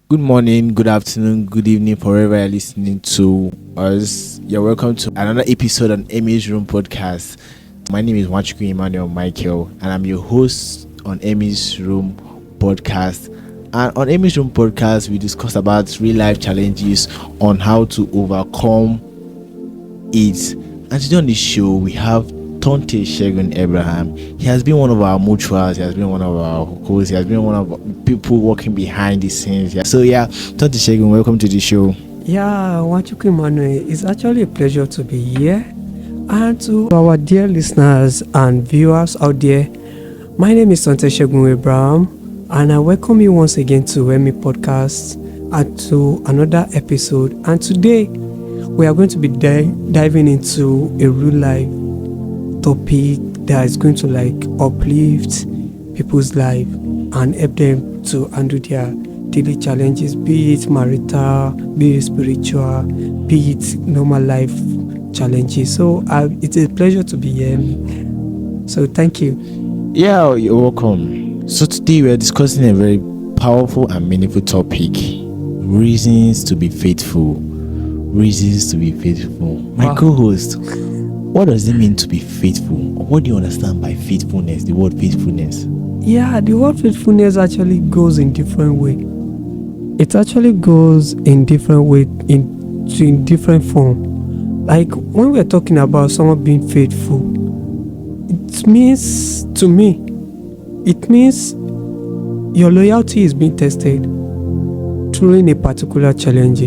Good morning, good afternoon, good evening, wherever you're listening to us. You're welcome to another episode on Emmy's Room podcast. My name is Nwachukwu Emmanuel Michael, and I'm your host on Emmy's Room podcast. And on Emmy's Room podcast, we discuss about real life challenges on how to overcome it. And today on the show, we have Thontteh Segun Abraham. He has been one of our mutuals, he has been one of our hosts, he has been one of the people working behind the scenes. So Thontteh Segun, welcome to the show. Nwachukwu Emmanuel, it's actually a pleasure to be here. And to our dear listeners and viewers out there, my name is Thontteh Segun Abraham, and I welcome you once again to Emmy Podcast and to another episode. And today, we are going to be diving into a real life topic that is going to uplift people's life and help them to handle their daily challenges, be it marital, be it spiritual, be it normal life challenges. So it's a pleasure to be here. So thank you. Yeah, you're welcome. So today we are discussing a very powerful and meaningful topic: reasons to be faithful. Reasons to be faithful. My co-host, what does it mean to be faithful? Or what do you understand by faithfulness? The word faithfulness. Yeah, the word faithfulness actually goes in different way. It actually goes in different way, in different form. Like when we're talking about someone being faithful, it means to me, it means your loyalty is being tested during a particular challenge,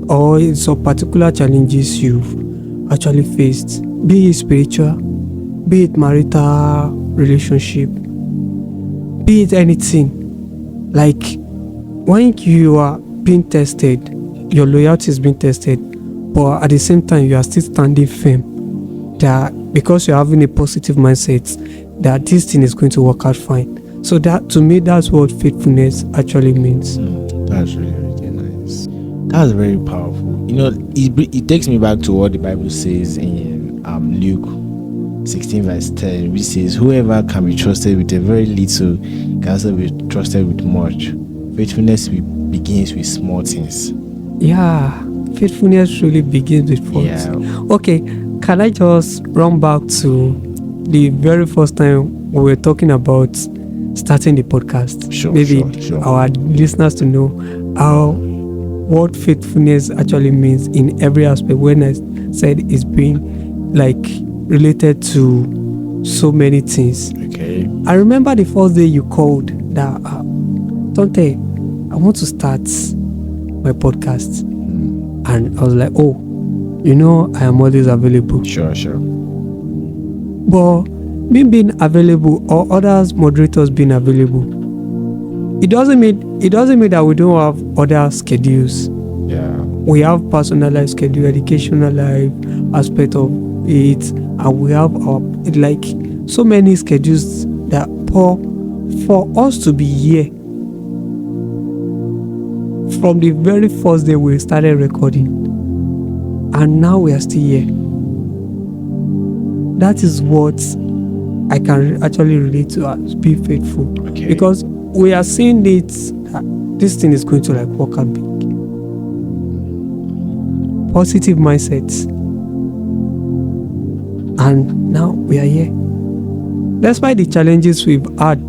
or some particular challenges you've actually faced, be it spiritual, be it marital relationship, be it anything. Like when you are being tested, your loyalty is being tested, but at the same time you are still standing firm that because you're having a positive mindset that this thing is going to work out fine. So that, to me, that's what faithfulness actually means. That's really, really nice. That's very powerful. It takes me back to what the Bible says in Luke 16 verse 10, which says, whoever can be trusted with a very little can also be trusted with much. Faithfulness begins with small things. Yeah, faithfulness really begins with small things. Yeah. Okay, can I just run back to the very first time we were talking about starting the podcast? Sure. Our listeners to know what faithfulness actually means in every aspect. When I said it's being related to so many things. Okay. I remember the first day you called that, Thontteh, I want to start my podcast. And I was like, I am always available. Sure. But me being available or others moderators being available, it doesn't mean that we don't have other schedules. Yeah. We have personal life schedule, educational life aspect of it, and we have so many schedules that for us to be here from the very first day we started recording, and now we are still here. That is what I can actually relate to as be faithful. Okay. Because we are seeing it, this thing is going to work out big. Positive mindsets. And now we are here. Despite the challenges we've had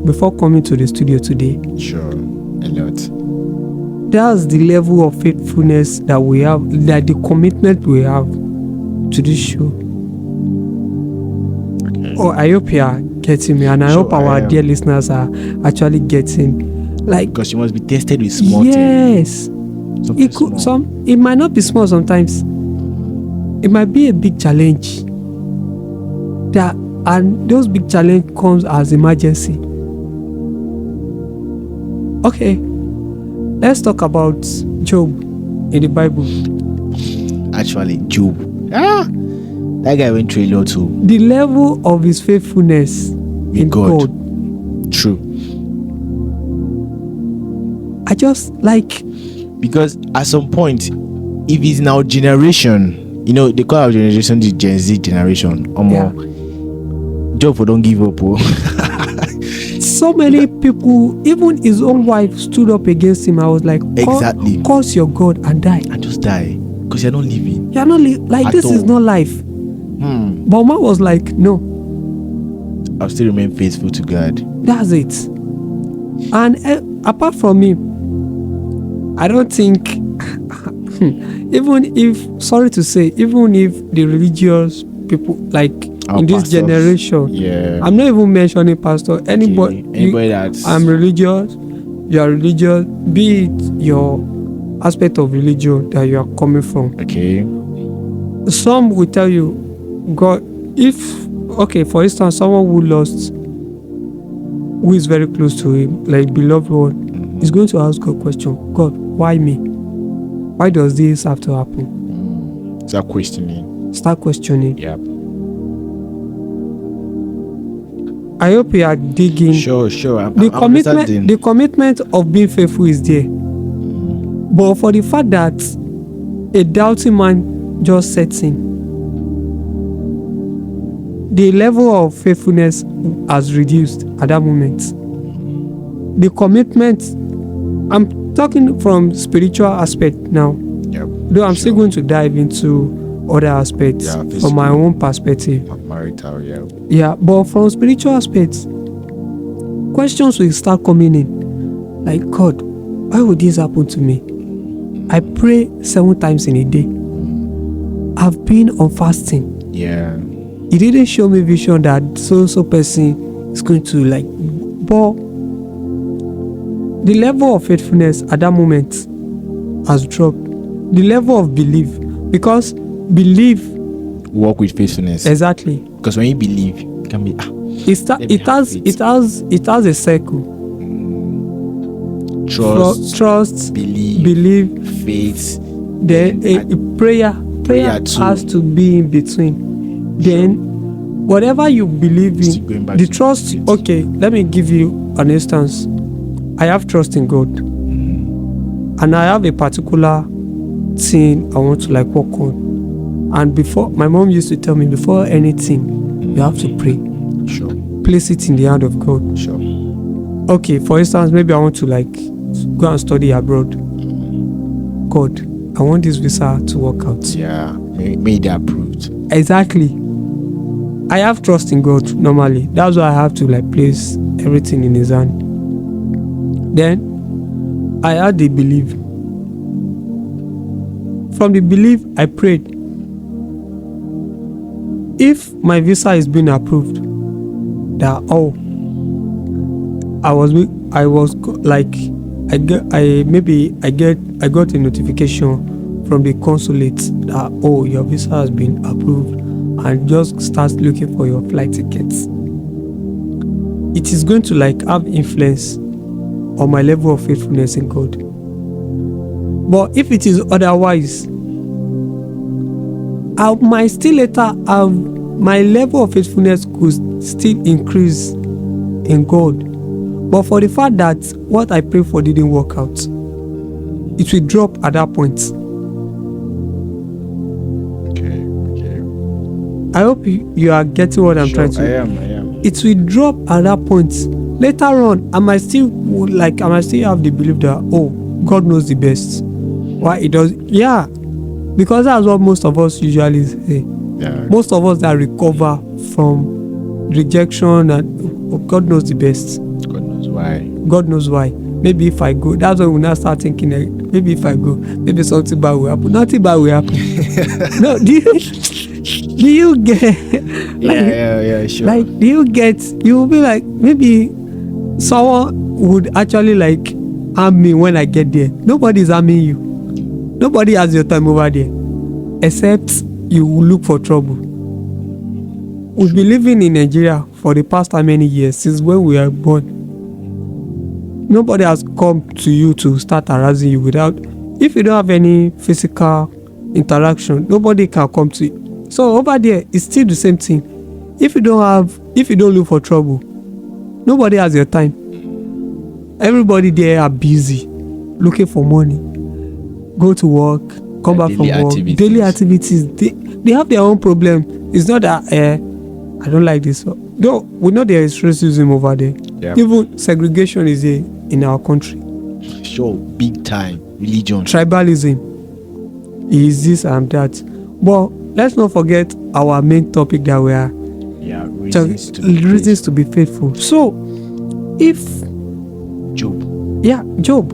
before coming to the studio today. Sure, a lot. That's the level of faithfulness that we have, that the commitment we have to this show. Okay. I hope you are getting me, and I hope our dear listeners are actually getting because you must be tested with small things. Yes. It might not be small sometimes. It might be a big challenge. And those big challenge comes as emergency. Okay. Let's talk about Job in the Bible. Actually, Job. That guy went through a lot too. The level of his faithfulness in God. True. I just because at some point, if it's in our generation, they call our generation the Gen Z generation. Job for don't give up. So many people, even his own wife, stood up against him. I was like, Exactly. curse your God and die. And just die. Because you're not living. You're not like, this is not life. But man was like, no. I'll still remain faithful to God. That's it. And apart from him, I don't think, even if, sorry to say, even if the religious people, like Our in this pastors, generation, yeah. I'm not even mentioning pastor. Anybody that's... I'm religious, you are religious, be it your aspect of religion that you are coming from. Okay. Some will tell you, God, for instance, someone who is very close to him, like beloved one, is going to ask God question, God, why me? Why does this have to happen? Start questioning. Yep. I hope you are digging. Sure. The commitment of being faithful is there. But for the fact that a doubting man just sets in, the level of faithfulness has reduced at that moment. The commitment, I'm talking from spiritual aspect now. Yep. Though I'm still going to dive into other aspects from my own perspective. Marital, yeah. But from spiritual aspects, questions will start coming in. Like, God, why would this happen to me? I pray 7 times in a day. I've been on fasting. Yeah. He didn't show me vision that so person is going to like, but the level of faithfulness at that moment has dropped. The level of belief, because belief work with faithfulness. Exactly. Because when you believe, it can be it has a circle. Trust, believe, faith. Then a prayer has to be in between. Then whatever you believe in, the trust. Okay, let me give you an instance. I have trust in God, and I have a particular thing I want to like work on. And before, my mom used to tell me, before anything, you have to pray. Sure. Place it in the hand of God. Sure. Okay, for instance, maybe I want to like go and study abroad. God, I want this visa to work out. Yeah, made it approved. Exactly. I have trust in God normally. That's why I have to like place everything in His hand. Then I had the belief. From the belief, I prayed. If my visa is being approved, that I got a notification from the consulate that your visa has been approved, and just start looking for your flight tickets. It is going to like have influence on my level of faithfulness in God. But if it is otherwise, I might still later have my level of faithfulness could still increase in God. But for the fact that what I prayed for didn't work out, it will drop at that point. Okay. I hope you are getting what I'm trying to. I am. It will drop at that point. Later on, I might still have the belief that God knows the best. Why it does? Yeah, because that's what most of us usually say. Yeah. Most of us that recover from rejection, and God knows the best. God knows why. Maybe if I go, that's when we now start thinking. Maybe if I go, maybe something bad will happen. Nothing bad will happen. No, do you get? Yeah, sure. Like, do you get? You will be like, maybe someone would actually like harm me when I get there. Nobody is harming you. Nobody has your time over there, except you will look for trouble. We've been living in Nigeria for the past how many years, since when we were born. Nobody has come to you to start harassing you without. If you don't have any physical interaction, nobody can come to you. So over there, it's still the same thing. If you don't look for trouble, nobody has your time. Everybody there are busy looking for money. Go to work, come back from work. Daily activities. They have their own problem. It's not that I don't like this. No, we know there is racism over there. Yeah. Even segregation is in our country. Sure, big time. Religion. Tribalism is this and that. But let's not forget our main topic that we are reasons to be faithful. So, if Job Job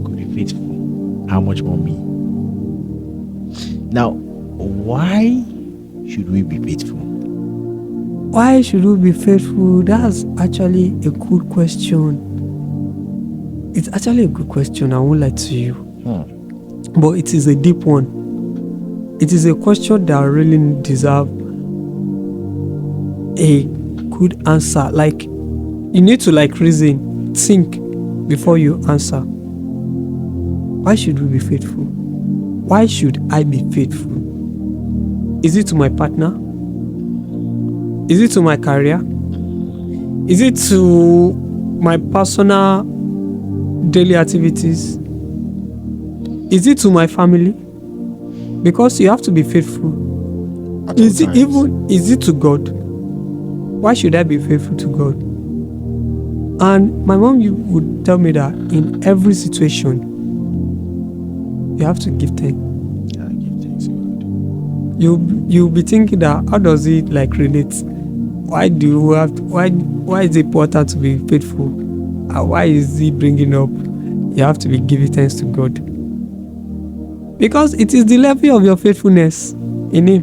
could be faithful, how much more me? Now, why should we be faithful? Why should we be faithful? That's actually a good question. It's actually a good question. I won't lie to you. But it is a deep one. It is a question that really deserves a good answer. Like, you need to reason, think before you answer. Why should we be faithful? Why should I be faithful? Is it to my partner? Is it to my career? Is it to my personal daily activities? Is it to my family? Because you have to be faithful. Is it to God? Why should I be faithful to God? And my mom would tell me that in every situation, you have to give thanks. Yeah, give thanks to God. You'll be thinking that how does it relate? Why is it important to be faithful? Why is he bringing up you have to be giving thanks to God? Because it is the level of your faithfulness in him.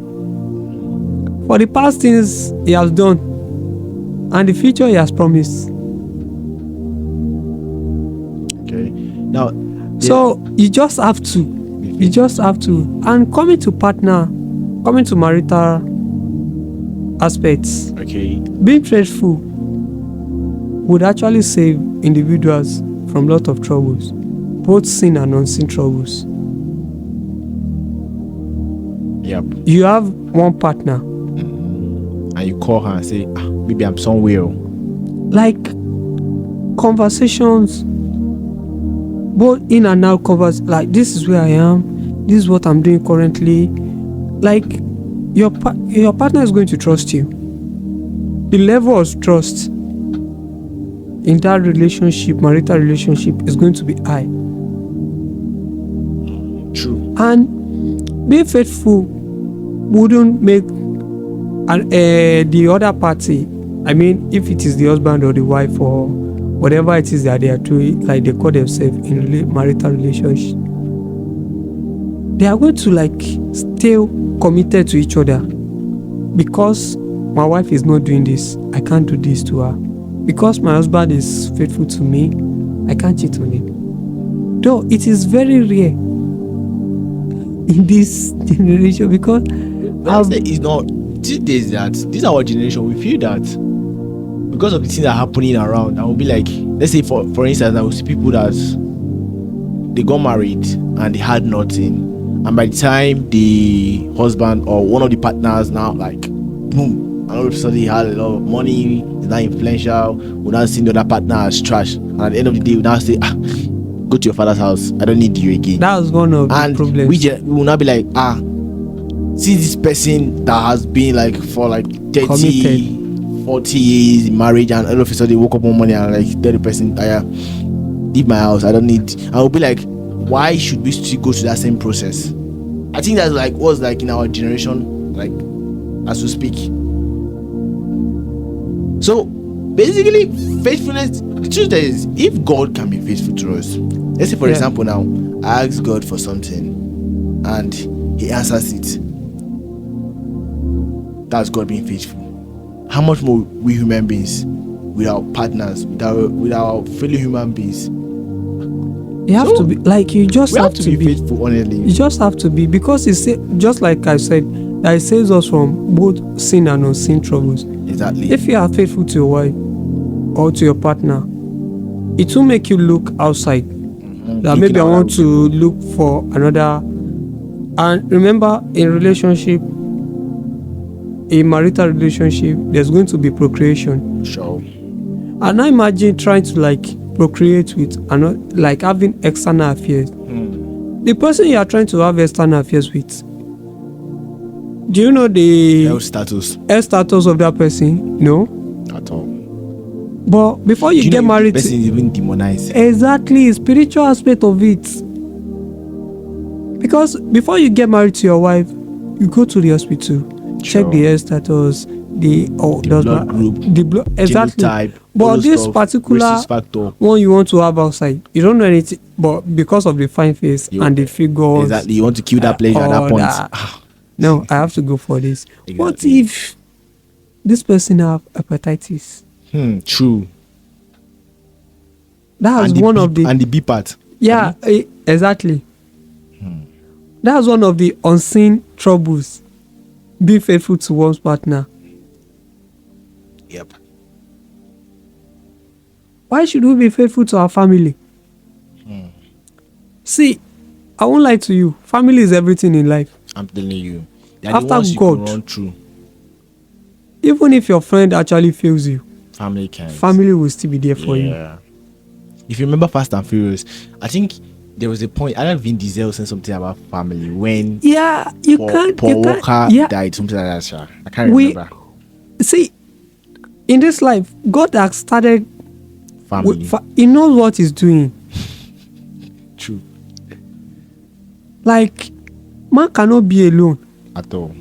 For the past things he has done and the future he has promised. Okay. Now, so you just have to. And coming to marital aspects. Okay. Being faithful would actually save individuals from a lot of troubles, both seen and unseen troubles. Yep. You have one partner. And you call her and say, maybe I'm somewhere. Like conversations, both in and out covers, like this is where I am, this is what I'm doing currently. Like your partner is going to trust you. The level of trust in that relationship, marital relationship, is going to be high. True. And being faithful wouldn't make the other party, I mean, if it is the husband or the wife or whatever it is that they are doing, like they call themselves in marital relationship, they are going to stay committed to each other. Because my wife is not doing this, I can't do this to her. Because my husband is faithful to me, I can't cheat on him. Though it is very rare in this generation, because it's not these days that this is our generation. We feel that because of the things that are happening around, I will be like, let's say for instance, I will see people that they got married and they had nothing, and by the time the husband or one of the partners now boom, and all of a sudden he had a lot of money, he's now influential, will now see the other partner as trash, and at the end of the day we now say, go to your father's house, I don't need you again. That's one of the problems. We will now be like, see this person that has been for 30, committed. 40 years in marriage, and all of a sudden they woke up one morning and tell the person, leave my house, I don't need. I will be like, why should we still go through that same process? I think that's what's in our generation, as we speak. So basically, faithfulness, the truth is, if God can be faithful to us, let's say for example now, I ask God for something and he answers it, that's God being faithful. How much more we human beings, with our partners, with our fellow human beings? You have to be you just have to be faithful, honestly. You just have to be, because it's just like I said, that it saves us from both sin and unseen troubles. Exactly. If you are faithful to your wife or to your partner, it will make you look outside. That maybe I want to look for another. And remember, in marital relationship, there's going to be procreation. Sure. And I imagine trying to procreate with having external affairs. The person you are trying to have external affairs with, do you know the health status of that person? No. At all. But before you Do get know if married, the person is even demonized. exactly, spiritual aspect of it. Because before you get married to your wife, you go to the hospital, check Sure. the health status, the blood group, the blood, exactly. genotype, all But those this stuff, particular rhesus factor. one you want to have outside, you don't know anything. But because of the fine face and the figures, Exactly, you want to kill that pleasure at that all point. that. No, I have to go for this. What Exactly. if this person have hepatitis? True. That's And the one B, of the and the B part. yeah, exactly. That's one of the unseen troubles. Be faithful to one's partner. Yep. Why should we be faithful to our family? See, I won't lie to you. Family is everything in life. I'm telling you. They're After the ones you God. can run through. Even if your friend actually fails you, Family can. family will still be there for you. Yeah. If you remember Fast and Furious, I think there was a point. I don't know if Vin Diesel said something about family when Yeah, you Paul can't. Walker Yeah, died, something like that. Sha. I can't we remember. see. In this life, God has started. Family. He knows what He's doing. True. Like, man cannot be alone. At all.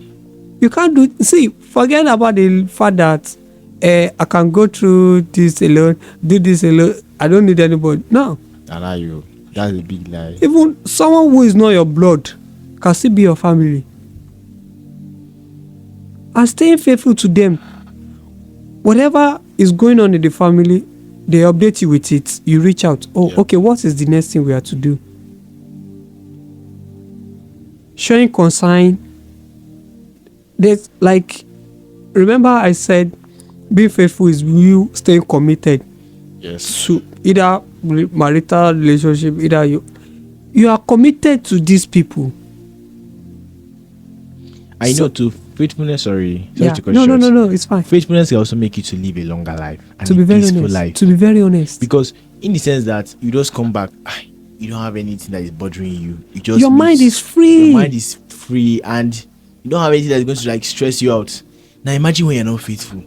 You can't do. See, forget about the fact that I can go through this alone, do this alone. I don't need anybody. No, Allow you. That's a big lie. even someone who is not your blood can still be your family. And staying faithful to them, whatever is going on in the family, they update you with it. You reach out. Oh, Yeah. okay, what is the next thing we have to do? Showing concern. There's like, remember I said, being faithful is you staying committed Yes. to either marital relationship, either you are committed to these people. I So- know too. Faithfulness, sorry Yeah. to cut No, short. it's fine. Faithfulness can also make you to live a longer life and To a be very peaceful honest. life. To be very honest. Because in the sense that you just come back, you don't have anything that is bothering you. You just Your mind is free. Your mind is free, and you don't have anything that's going to like stress you out. Now imagine when you're not faithful.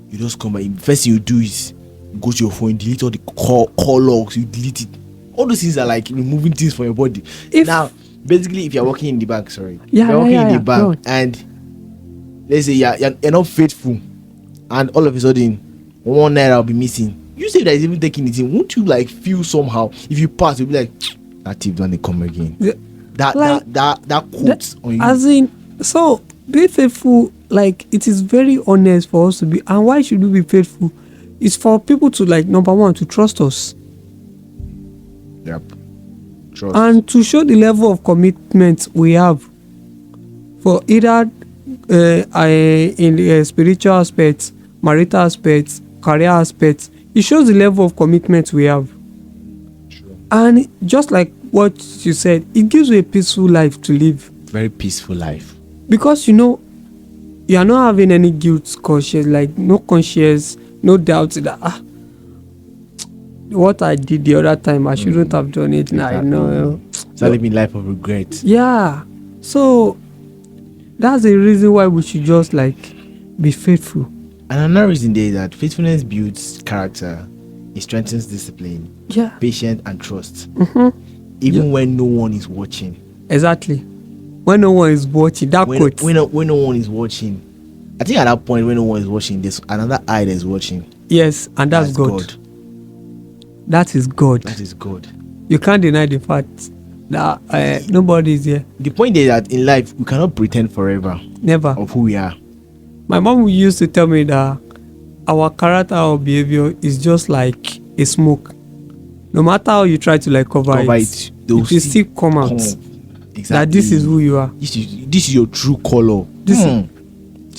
You just come back. First thing you do is go to your phone, delete all the call logs. You delete it. All those things are like removing things from your body. Now, basically, if you're working in the bank, sorry, Yeah, you're working yeah, in yeah, the bank, and let's say you're not faithful, and all of a sudden 1 naira will be missing. You say that is even taking it in. Won't you like feel somehow? If you pass, you'll be like, that tip don't come again. Yeah. That quote on you. As in, so be faithful. Like, it is very honest for us to be. And why should we be faithful? It's for people to, like, number one, to trust us, Yep. Trust. and to show the level of commitment we have for either in the spiritual aspects, marital aspects, career aspects. It shows the level of commitment we have. Sure. And just like what you said, it gives you a peaceful life to live, Very peaceful life. because you are not having any guilt conscience, like no conscience, no doubt that what I did the other time I shouldn't have done it. Now I know. It's not living life of regret. Yeah. So that's the reason why we should just like be faithful. And another reason there is that faithfulness builds character. It strengthens discipline, Yeah. patience, and trust. Yeah. Even when no one is watching. Exactly. When no one is watching, that quote. When no one is watching. I think at that point when no one is watching, there's another eye that's watching. Yes, and that's God. That is God. That is God. You can't deny the fact that nobody is here. The point is that in life we cannot pretend forever Never. of who we are. My mom used to tell me that our character or behavior is just like a smoke. No matter how you try to like cover it it will still come out. Exactly. That this is who you are. This is your true color. Do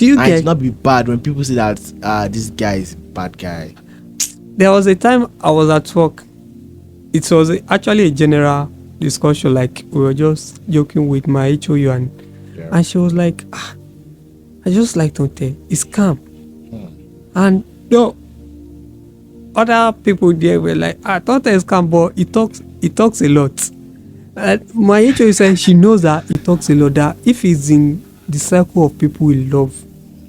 you And get? it's not be bad when people say that this guy is a bad guy. There was a time I was at work. It was actually a general discussion. Like, we were just joking with my HOU, and she was like, I just like Thontteh. It's calm. And other people there were like, Thontteh is calm, but he talks a lot. My HOU said she knows that he talks a lot, that if he's in the circle of people he love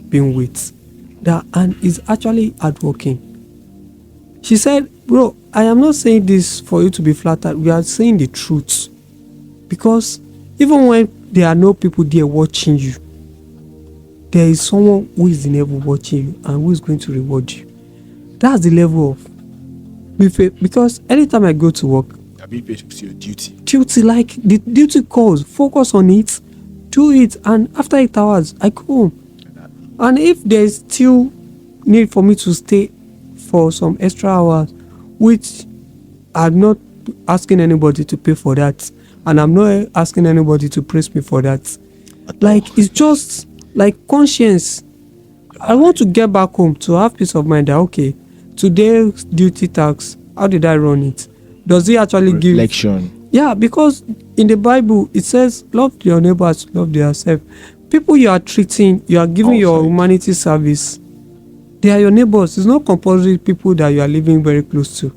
being with, that, and he's actually hardworking. She said, bro, I am not saying this for you to be flattered. We are saying the truth. Because even when there are no people there watching you, there is someone who is in heaven watching you and who is going to reward you. That's the level of be faith. Because anytime I go to work, You're being faithful to your duty. like the duty calls, focus on it, do it, and after 8 hours, I go home. And if there's still need for me to stay for some extra hours, which I'm not asking anybody to pay for that, and I'm not asking anybody to praise me for that. Like, it's just like conscience. I want to get back home to have peace of mind that, okay, today's duty task, how did I run it? Does it actually give Reflection. Yeah, because in the Bible it says love your neighbors, love yourself. People you are treating, you are giving your Outside. humanity service, they are your neighbors. It's not compulsory people that you are living very close to.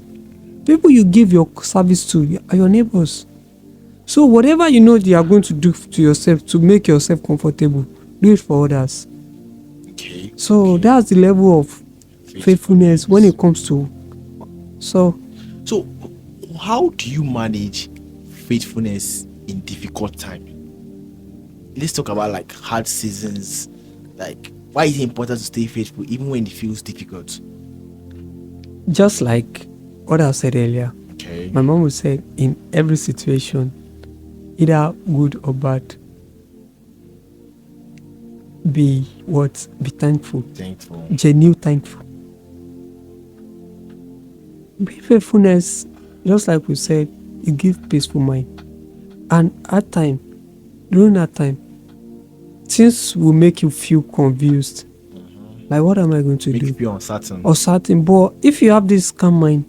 People you give your service to are your neighbors. So whatever you know they are going to do to yourself to make yourself comfortable, do it for others. Okay. So that's the level of faithfulness when it comes to. So how do you manage faithfulness in difficult time? Let's talk about like hard seasons. Like, why is it important to stay faithful even when it feels difficult? just like what I said earlier, Okay. my mom would say in every situation, either good or bad, be thankful, Thankful. genuine thankful. Be faithfulness, just like we said, it gives peaceful mind. And during that time, things will make you feel confused. Like, what am I going to Make do? you feel uncertain. Or certain. But if you have this calm mind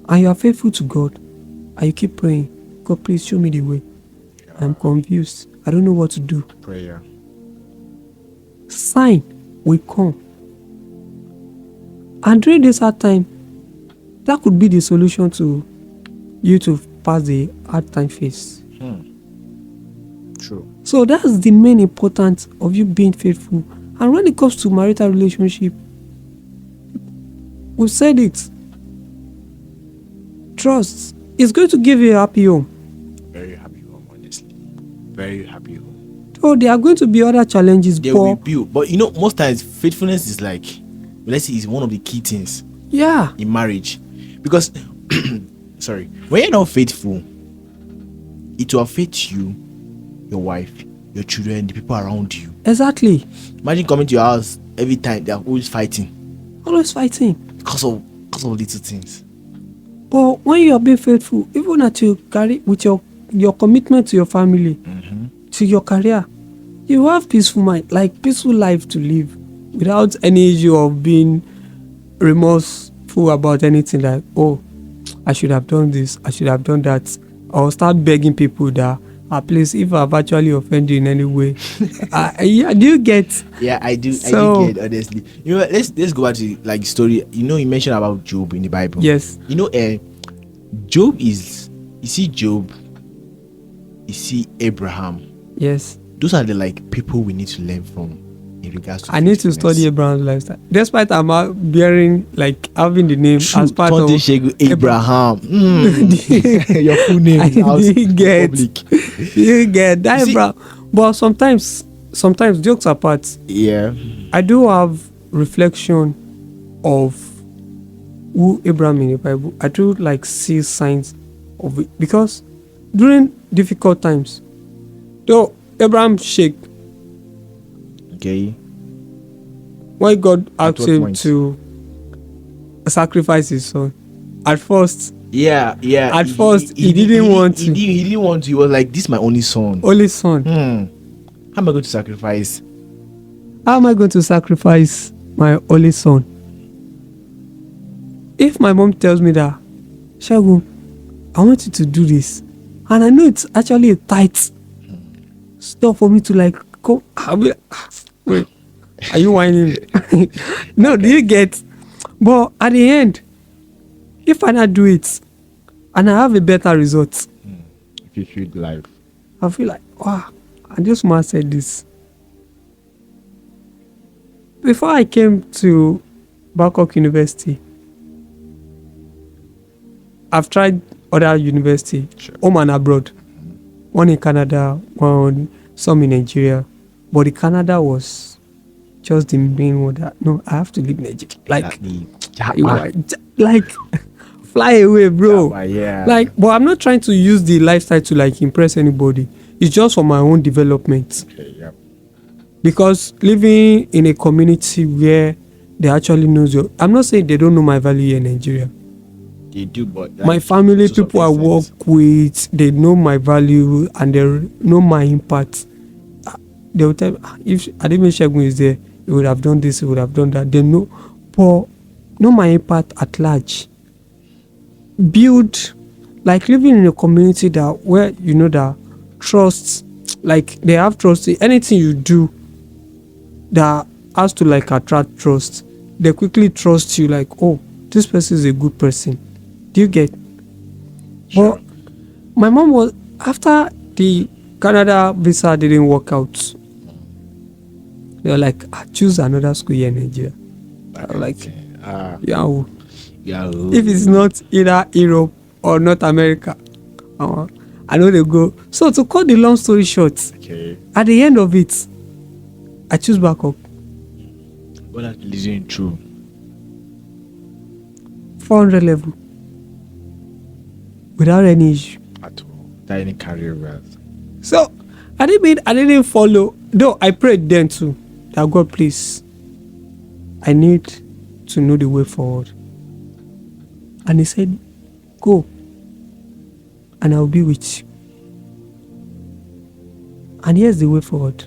and you are faithful to God and you keep praying, God, please show me the way. I'm confused. I don't know what to do. Prayer. Sign will come. And during this hard time, that could be the solution to you to pass the hard time phase. True. So that's the main importance of you being faithful. And when it comes to marital relationship, we've said it. Trust is going to give you a happy home. Very happy home, honestly. Very happy home. So there are going to be other challenges. They will build. But you know, most times faithfulness is like, let's say, is one of the key things Yeah. in marriage. Because sorry, when you're not faithful, it will affect you, your wife, your children, the people around you. Exactly. Imagine coming to your house every time they're always fighting Always fighting. because of little things. But when you are being faithful, even at you carry with your commitment to your family, to your career, you have peaceful mind, like peaceful life to live without any issue of being remorseful about anything, like, oh, I should have done this, I should have done that, or start begging people that, please, if I've actually offended you in any way. Yeah, do you get? Yeah, I do. So- I do get, honestly. You know, let's go back to like the story. You know, you mentioned about Job in the Bible. Yes. You know, Job is. You see Job. You see Abraham. Yes. Those are the like people we need to learn from in regards to. I need to faithfulness. study Abraham's lifestyle. Despite I'm bearing, like, having the name True. as part of Thontteh, Segun, Abraham. Your full name is out I in get. public. You get that, You see- bro. But sometimes jokes apart, Yeah. I do have reflection of who Abraham in the Bible. I do like see signs of it because during difficult times, though Abraham shake Okay. when God asked what him point? to sacrifice his son. At first, Yeah. Yeah. At first, he didn't want to. He didn't want to. He was like, "This is my only son. only son. How am I going to sacrifice?" How am I going to sacrifice my only son? If my mom tells me that, Segun, I want you to do this, and I know it's actually a tight stuff for me to like go, I'll be like, wait, are you whining? No, do you get? But at the end, if I not do it and I have a better result, If you feel life. I feel like, wow, and this man said this. Before I came to Bangkok University, I've tried other university, home and abroad. One in Canada, some in Nigeria. But the Canada was just the main one that, no, I have to leave Nigeria. Like, fly away, bro. Yeah. Like, but I'm not trying to use the lifestyle to like impress anybody. It's just for my own development. Okay, yeah. Because living in a community where they actually knows your, I'm not saying they don't know my value here in Nigeria. They do, but My family, people I work with, they know my value and they know my impact. They will tell me, if Ademi Segun is there, he would have done this, he would have done that. They know, but know my impact at large. Build, like living in a community that where you know that trust, like they have trust in anything you do that has to like attract trust. They quickly trust you, like, oh, this person is a good person. Do you get? Sure. But my mom was, after the Canada visa didn't work out, they were like, choose another school here in Nigeria. I was like, Yahoo. If it's not either Europe or North America, I know they go. So to cut the long story short, at the end of it, I choose backup. What are you listening through? 400 level. Without any issue. At all. Without any career path. So I didn't follow. Though I prayed then too. That God, please, I need to know the way forward. And he said, go, and I'll be with you. And here's the way forward.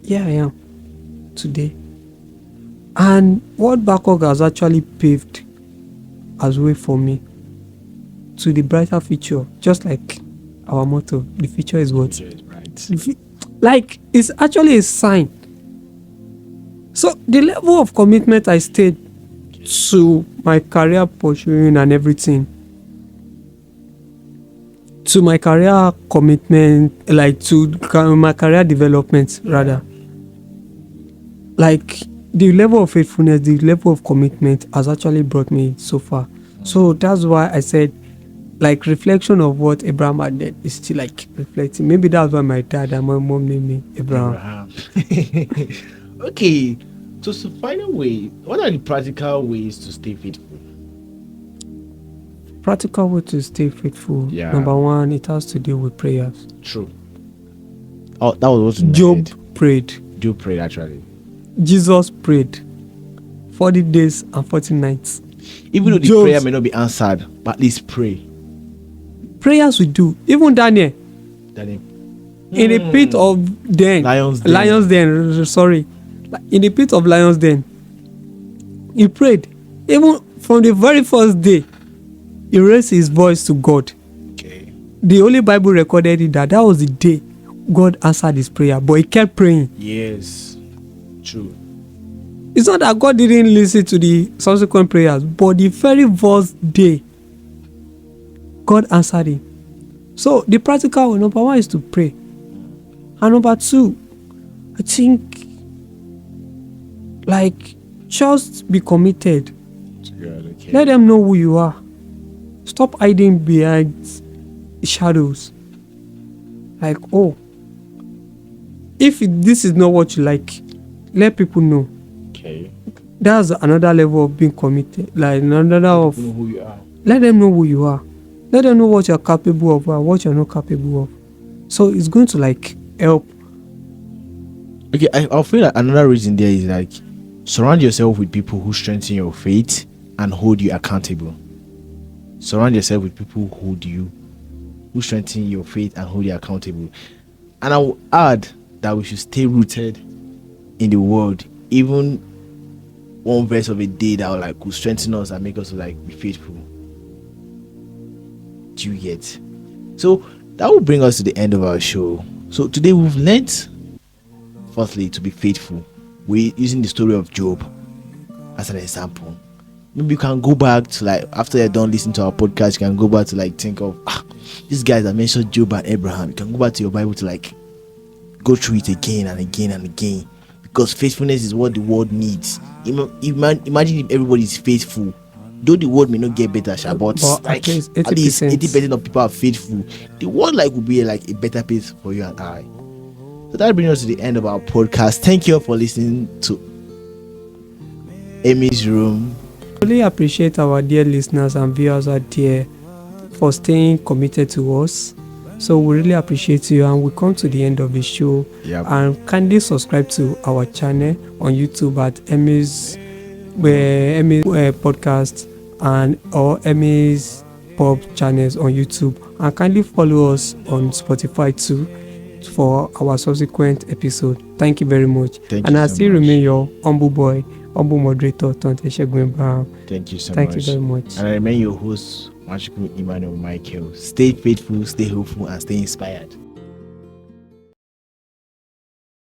Here I am today. And what Bangkok has actually paved as way for me to the brighter future, just like our motto, the future is what? Like, it's actually a sign. So the level of commitment I stayed to my career pursuing and everything, to my career commitment, like to my career development rather, like the level of faithfulness, the level of commitment has actually brought me so far. So that's why I said, like, reflection of what Abraham had done is still like reflecting. Maybe that's why my dad and my mom named me Abraham. Okay, so final way, what are the practical ways to stay faithful? Practical way to stay faithful. Yeah. Number one, it has to do with prayers. True. Oh, that was what's in my Job head. prayed. Job prayed actually. Jesus prayed 40 days and 40 nights. Even though the prayer may not be answered, but at least pray. Prayers we do. Even Daniel. In the pit of den. Lions den. Sorry. In the pit of lions den. He prayed. Even from the very first day, he raised his voice to God. Okay. The Holy Bible recorded it that was the day God answered his prayer, but he kept praying. Yes. True. It's not that God didn't listen to the subsequent prayers, but the very first day, God answered him. So the practical way, number one, is to pray. And number two, I think, like, just be committed. Okay. Let them know who you are. Stop hiding behind shadows. Like, oh, if this is not what you like, let people know. Okay. That's another level of being committed. Like another of know who you are. Let them know who you are. Let them know what you're capable of and what you're not capable of. So it's going to like help. Okay, I feel like another reason there is like surround yourself with people who strengthen your faith and hold you accountable. Surround yourself with people who strengthen your faith and hold you accountable. And I will add that we should stay rooted in the word. Even one verse of a day that will like will strengthen us and make us like be faithful. Do you get? So that will bring us to the end of our show. So today we've learned, firstly, to be faithful. We're using the story of Job as an example. Maybe you can go back to like after you're done listening to our podcast, you can go back to like think of these guys that mentioned Job and Abraham. You can go back to your Bible to like go through it again and again and again, because faithfulness is what the world needs. Imagine if everybody is faithful, though the world may not get better, but But like at least at least 80%. 80% of people are faithful. The world like will be like a better place for you and I. So that brings us to the end of our podcast. Thank you all for listening to Amy's Room. Really appreciate our dear listeners and viewers out there for staying committed to us. So we really appreciate you, and we come to the end of the show. Yep. And kindly subscribe to our channel on YouTube at Emmy's podcast and or Emmy's Pub channels on YouTube, and kindly follow us on Spotify too for our subsequent episode. Thank you very much. Thank and you I so still much. remain your humble boy, humble moderator, Thontteh Segun. Thank you so Thank much. you very much. And I remain your host, Nwachukwu Emmanuel Michael. Stay faithful, stay hopeful, and stay inspired.